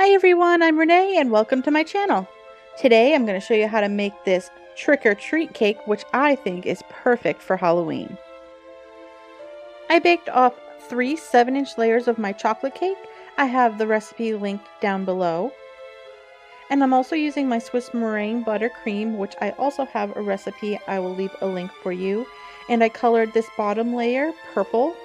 Hi everyone, I'm Renee and welcome to my channel. Today I'm going to show you how to make this trick-or-treat cake, which I think is perfect for Halloween. I baked off 3 7-inch layers of my chocolate cake. I have the recipe linked down below. And I'm also using my Swiss meringue buttercream, which I also have a recipe. I will leave a link for you. And I colored this bottom layer purple.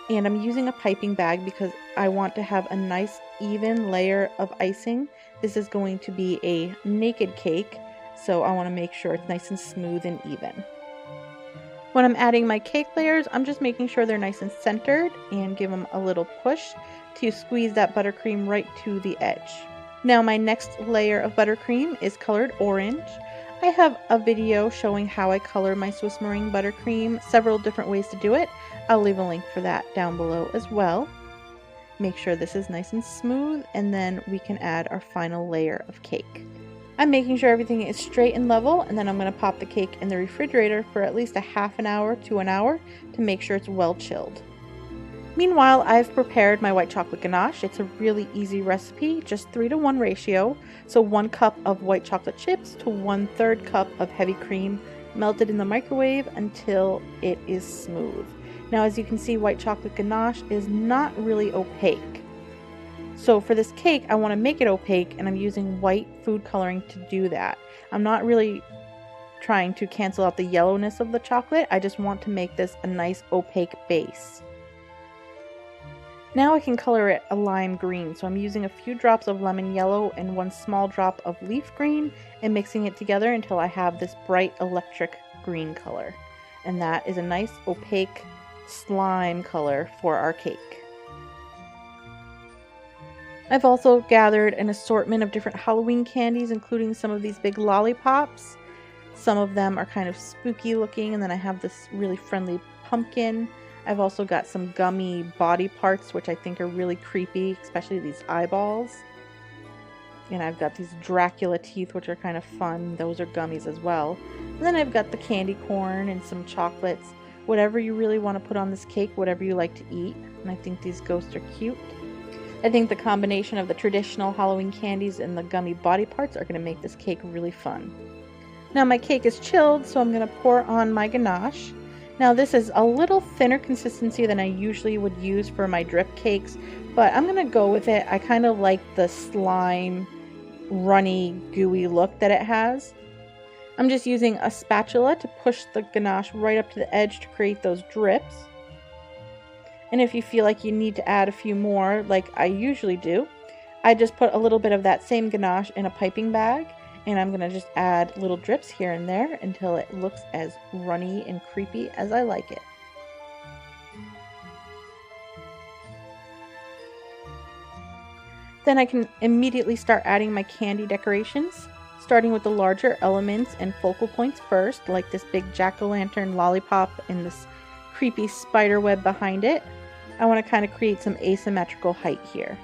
And I'm using a piping bag because I want to have a nice even layer of icing. This is going to be a naked cake, so I want to make sure it's nice and smooth and even. When I'm adding my cake layers, I'm just making sure they're nice and centered and give them a little push to squeeze that buttercream right to the edge. Now my next layer of buttercream is colored orange. I have a video showing how I color my Swiss meringue buttercream, several different ways to do it. I'll leave a link for that down below as well. Make sure this is nice and smooth, and then we can add our final layer of cake. I'm making sure everything is straight and level, and then I'm going to pop the cake in the refrigerator for at least a half an hour to an hour to make sure it's well chilled. Meanwhile, I've prepared my white chocolate ganache. It's a really easy recipe, just 3-to-1 ratio. So 1 cup of white chocolate chips to 1/3 cup of heavy cream, melted in the microwave until it is smooth. Now, as you can see, white chocolate ganache is not really opaque. So for this cake, I want to make it opaque, and I'm using white food coloring to do that. I'm not really trying to cancel out the yellowness of the chocolate. I just want to make this a nice opaque base. Now I can color it a lime green, so I'm using a few drops of lemon yellow and 1 small drop of leaf green and mixing it together until I have this bright electric green color. And that is a nice opaque slime color for our cake. I've also gathered an assortment of different Halloween candies, including some of these big lollipops. Some of them are kind of spooky looking, and then I have this really friendly pumpkin. I've also got some gummy body parts, which I think are really creepy, especially these eyeballs. And I've got these Dracula teeth, which are kind of fun. Those are gummies as well. And then I've got the candy corn and some chocolates. Whatever you really want to put on this cake, whatever you like to eat. And I think these ghosts are cute. I think the combination of the traditional Halloween candies and the gummy body parts are going to make this cake really fun. Now my cake is chilled, so I'm going to pour on my ganache. Now this is a little thinner consistency than I usually would use for my drip cakes, but I'm going to go with it. I kind of like the slime, runny, gooey look that it has. I'm just using a spatula to push the ganache right up to the edge to create those drips. And if you feel like you need to add a few more, like I usually do, I just put a little bit of that same ganache in a piping bag. And I'm going to just add little drips here and there until it looks as runny and creepy as I like it. Then I can immediately start adding my candy decorations, starting with the larger elements and focal points first, like this big jack-o'-lantern lollipop and this creepy spider web behind it. I want to kind of create some asymmetrical height here.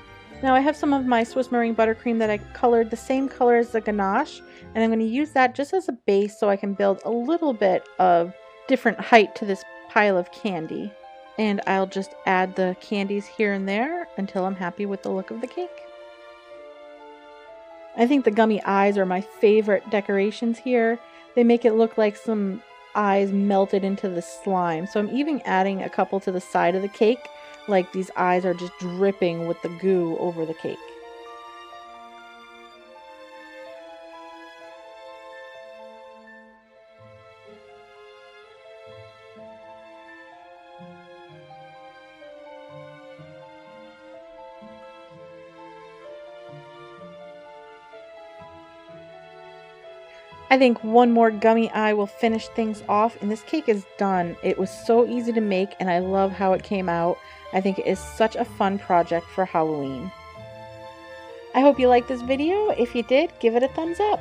Now I have some of my Swiss meringue buttercream that I colored the same color as the ganache, and I'm going to use that just as a base so I can build a little bit of different height to this pile of candy. And I'll just add the candies here and there until I'm happy with the look of the cake. I think the gummy eyes are my favorite decorations here. They make it look like some eyes melted into the slime. So I'm even adding a couple to the side of the cake, like these eyes are just dripping with the goo over the cake. I think one more gummy eye will finish things off, and this cake is done. It was so easy to make, and I love how it came out. I think it is such a fun project for Halloween. I hope you liked this video. If you did, give it a thumbs up.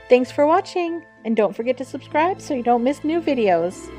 Thanks for watching, and don't forget to subscribe so you don't miss new videos.